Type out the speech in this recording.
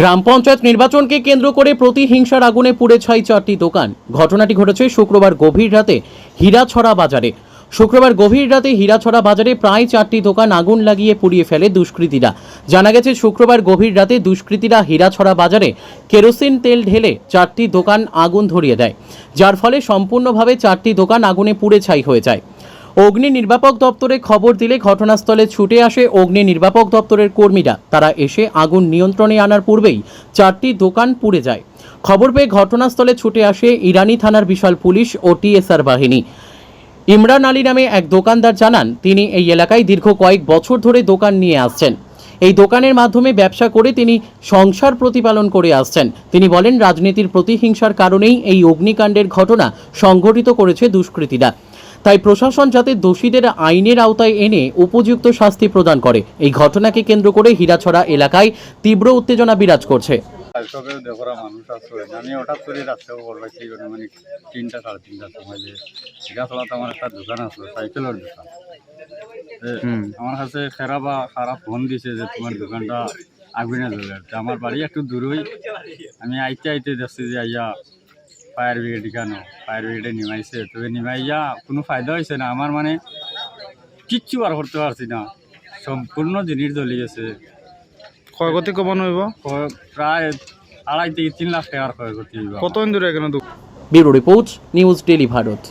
গ্রাম পঞ্চায়েত নির্বাচনকে কেন্দ্র করে প্রতিহিংসার আগুনে পুড়ে ছাই 4টি দোকান। ঘটনাটি ঘটেছে শুক্রবার গভীর রাতে হীরাছড়া বাজারে। শুক্রবার গভীর রাতে হীরাছড়া বাজারে প্রায় 4টি দোকান আগুন লাগিয়ে পুড়িয়ে ফেলে দুষ্কৃতীরা। জানা গেছে শুক্রবার গভীর রাতে দুষ্কৃতীরা হীরাছড়া বাজারে কেরোসিন তেল ঢেলে 4টি দোকান আগুন ধরিয়ে দেয়, যার ফলে সম্পূর্ণভাবে 4টি দোকান আগুনে পুড়ে ছাই হয়ে যায়। অগ্নি নির্বাপক দপ্তরে খবর দিলে ঘটনাস্থলে ছুটে আসে অগ্নি নির্বাপক দপ্তরের কর্মীরা। তারা এসে আগুন নিয়ন্ত্রণে আনার পূর্বেই 4টি দোকান পুড়ে যায়। খবর পেয়ে ঘটনাস্থলে ছুটে আসে ইরানি থানার বিশাল পুলিশ ও টিএসআর বাহিনী। ইমরান আলী নামে এক দোকানদার জানান, তিনি এই এলাকায় দীর্ঘ কয়েক বছর ধরে দোকান নিয়ে আসছেন। এই দোকানের মাধ্যমে ব্যবসা করে তিনি সংসার প্রতিপালন করে আসছেন। তিনি বলেন, রাজনীতির প্রতিহিংসার কারণেই এই অগ্নিকাণ্ডের ঘটনা সংঘটিত করেছে দুষ্কৃতীরা। তাই প্রশাসন যাতে দোষীদের আইনের আওতায় এনে উপযুক্ত শাস্তি প্রদান করে। এই ঘটনাকে কেন্দ্র করে হীরাছড়া এলাকায় তীব্র উত্তেজনা বিরাজ করছে। মানুষ আছে, আমি হঠাৎ করে রাস্তায় বলছি মানে 3টা সাড়ে 3টার সময় যে হীরাছড়াতে আমার একটা দোকান আছে, সাইকেলের দোকান। আমার কাছে খারাপ ফোন দিছে যে তোমার দোকানটা আগুনে জ্বলে। আমার বাড়ি একটু দূরই, আমি আইতে যাচ্ছি যে আইয়া ফায়ার ব্রিগেড কেন ফায়ার ব্রিগেডে নিমাইছে, তবে নিমাইয়া কোনো ফায়দা হয়েছে না। আমার মানে কিচ্ছু আর করতে পারছি না, সম্পূর্ণ জিনিস জ্বলে গেছে। ক্ষয়ক্ষতি কমান হইব? প্রায় 2.5 থেকে 3 লাখ টাকার ক্ষয়ক্ষতি হইব। কতদিন ধরে এখানে? Bureau report, news daily Bharat.